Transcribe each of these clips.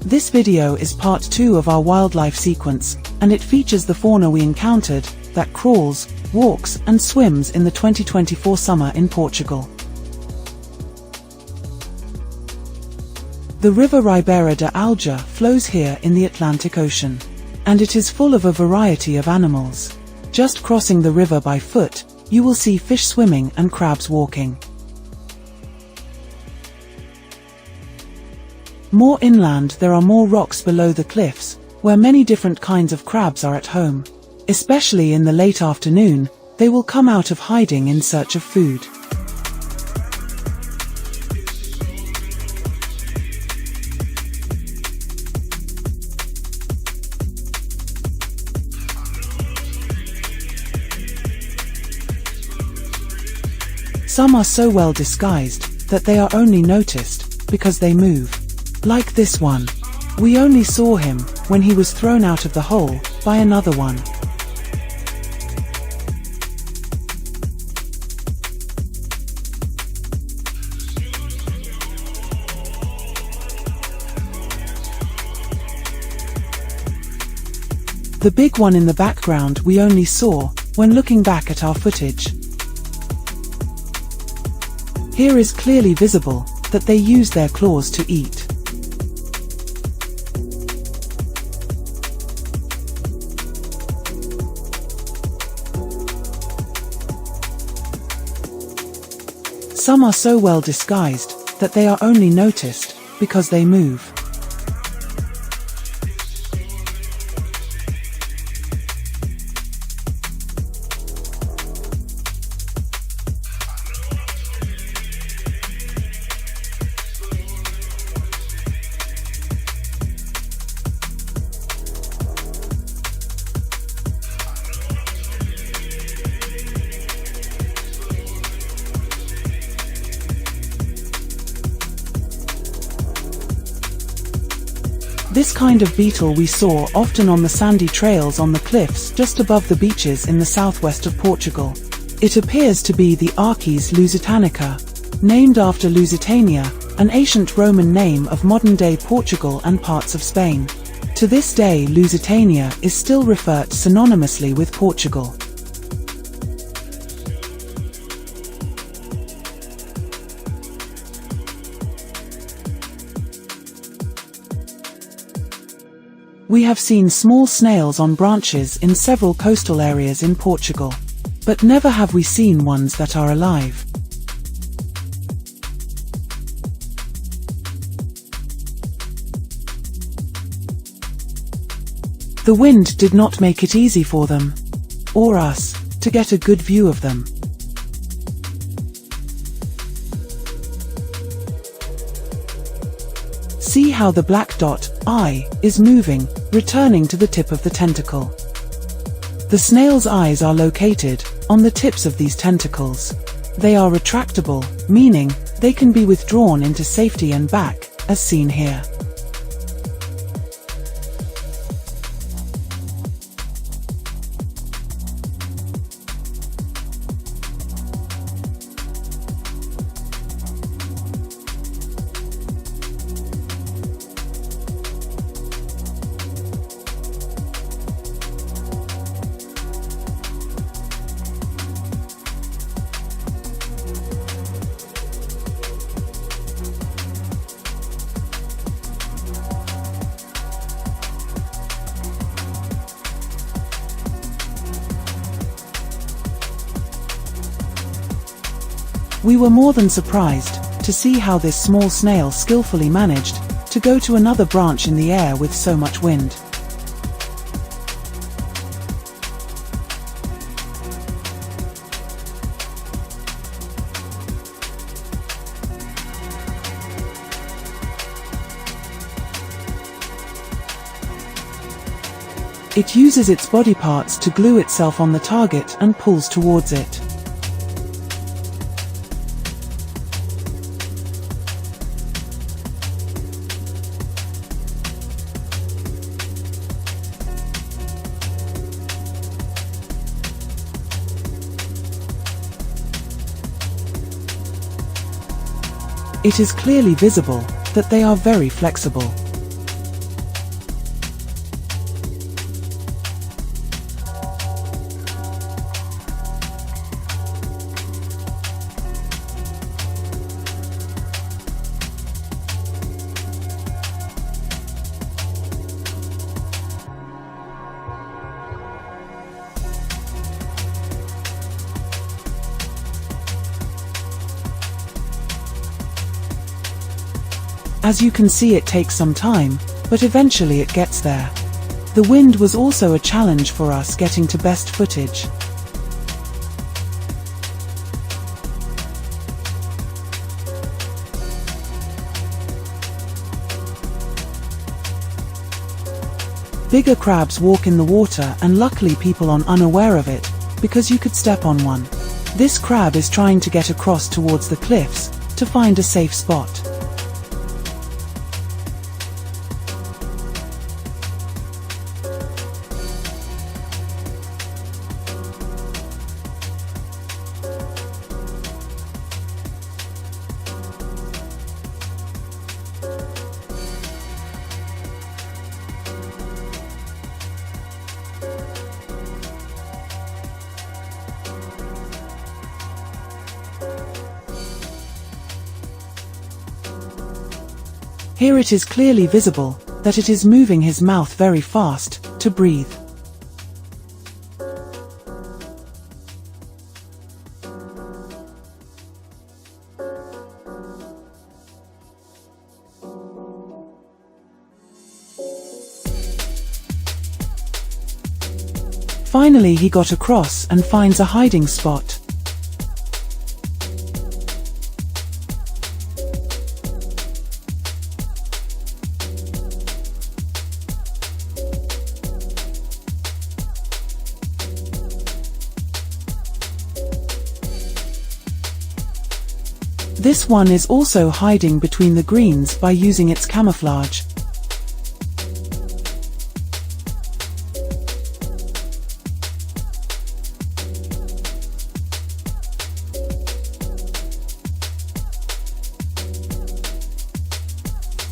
This video is part 2 of our wildlife sequence, and it features the fauna we encountered, that crawls, walks, and swims in the 2024 summer in Portugal. The river Ribeira de Alja flows here in the Atlantic Ocean, and it is full of a variety of animals. Just crossing the river by foot, you will see fish swimming and crabs walking. More inland, there are more rocks below the cliffs, where many different kinds of crabs are at home. Especially in the late afternoon, they will come out of hiding in search of food. Some are so well disguised that they are only noticed because they move. Like this one. We only saw him when he was thrown out of the hole by another one. The big one in the background we only saw when looking back at our footage. Here is clearly visible that they use their claws to eat. Some are so well disguised that they are only noticed because they move. This kind of beetle we saw often on the sandy trails on the cliffs just above the beaches in the southwest of Portugal. It appears to be the Arches lusitanica, named after Lusitania, an ancient Roman name of modern-day Portugal and parts of Spain. To this day, Lusitania is still referred synonymously with Portugal. We have seen small snails on branches in several coastal areas in Portugal, but never have we seen ones that are alive. The wind did not make it easy for them, or us, to get a good view of them. See how the black dot, eye, is moving, returning to the tip of the tentacle. The snail's eyes are located on the tips of these tentacles. They are retractable, meaning they can be withdrawn into safety and back, as seen here. We were more than surprised to see how this small snail skillfully managed to go to another branch in the air with so much wind. It uses its body parts to glue itself on the target and pulls towards it. It is clearly visible that they are very flexible. As you can see, it takes some time, but eventually it gets there. The wind was also a challenge for us getting to best footage. Bigger crabs walk in the water, and luckily people are unaware of it, because you could step on one. This crab is trying to get across towards the cliffs to find a safe spot. Here it is clearly visible that it is moving his mouth very fast to breathe. Finally he got across and finds a hiding spot. This one is also hiding between the greens by using its camouflage.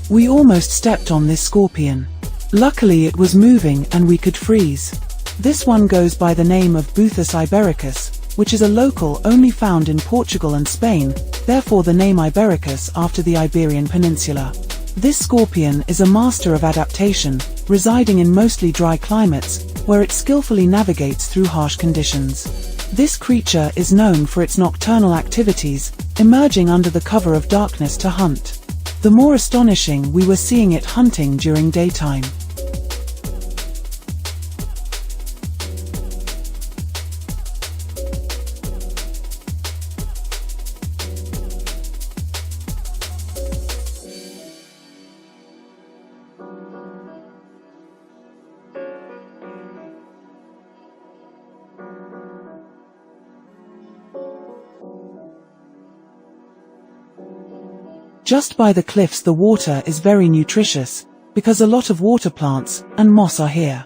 We almost stepped on this scorpion. Luckily it was moving and we could freeze. This one goes by the name of Buthus ibericus, which is a local only found in Portugal and Spain, therefore the name Ibericus after the Iberian Peninsula. This scorpion is a master of adaptation, residing in mostly dry climates, where it skillfully navigates through harsh conditions. This creature is known for its nocturnal activities, emerging under the cover of darkness to hunt. The more astonishing we were seeing it hunting during daytime. Just by the cliffs the water is very nutritious, because a lot of water plants and moss are here.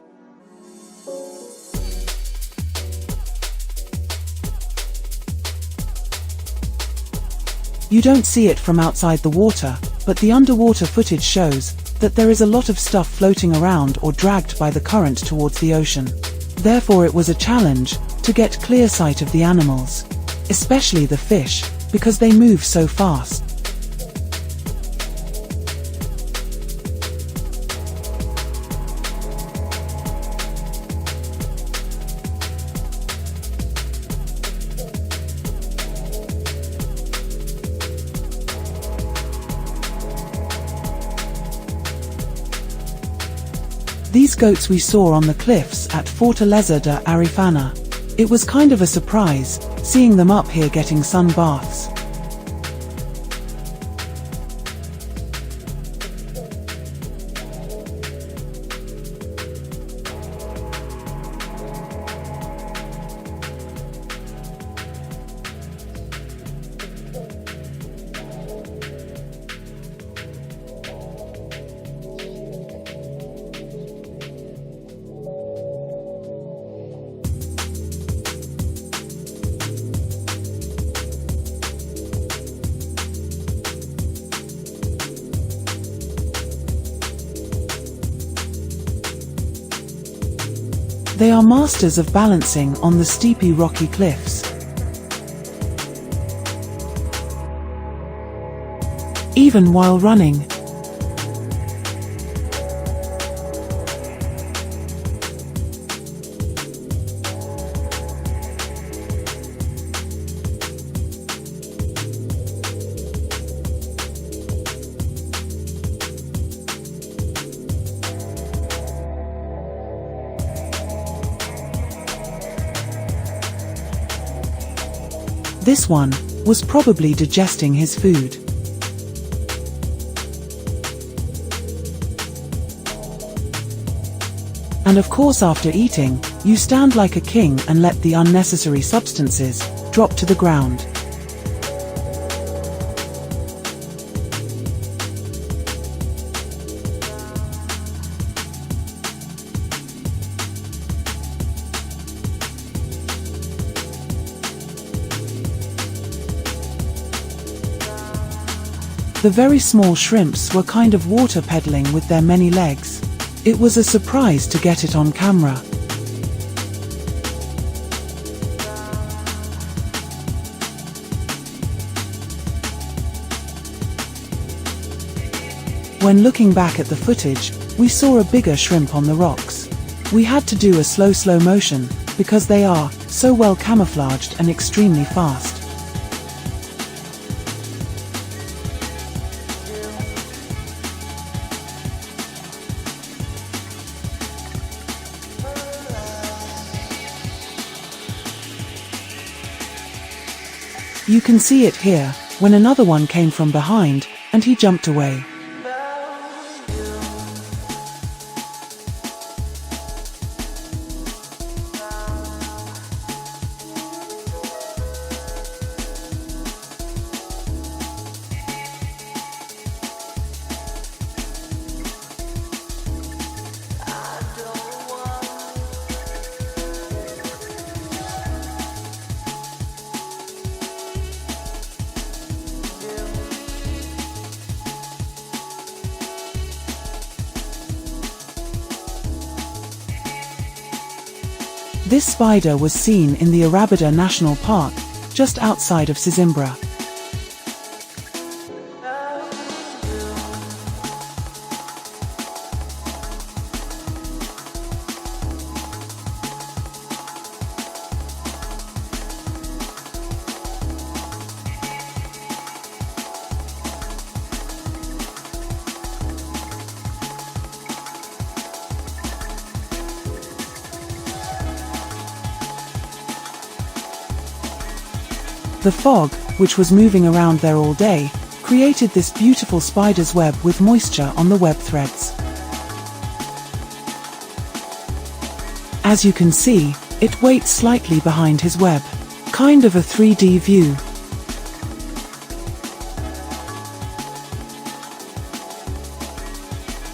You don't see it from outside the water, but the underwater footage shows that there is a lot of stuff floating around or dragged by the current towards the ocean. Therefore it was a challenge to get clear sight of the animals, especially the fish, because they move so fast. These goats we saw on the cliffs at Fortaleza de Arifana. It was kind of a surprise, seeing them up here getting sun baths. They are masters of balancing on the steepy rocky cliffs. Even while running. This one was probably digesting his food. And of course, after eating, you stand like a king and let the unnecessary substances drop to the ground. The very small shrimps were kind of water pedaling with their many legs. It was a surprise to get it on camera. When looking back at the footage, we saw a bigger shrimp on the rocks. We had to do a slow motion, because they are so well camouflaged and extremely fast. You can see it here, when another one came from behind, and he jumped away. This spider was seen in the Arabida National Park, just outside of Sesimbra. The fog, which was moving around there all day, created this beautiful spider's web with moisture on the web threads. As you can see, it waits slightly behind his web. Kind of a 3D view.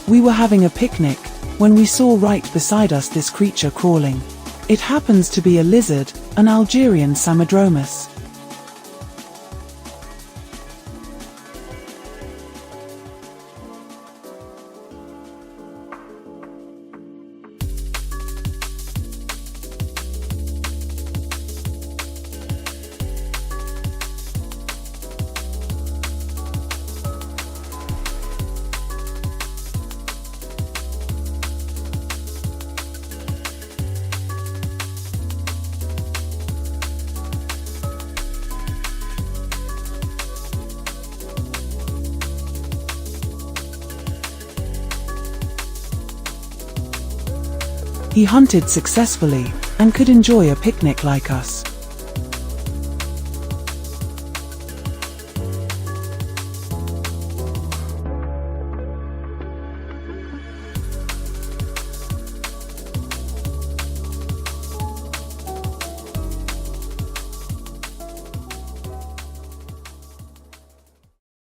We were having a picnic, when we saw right beside us this creature crawling. It happens to be a lizard, an Algerian Samodromus. He hunted successfully, and could enjoy a picnic like us.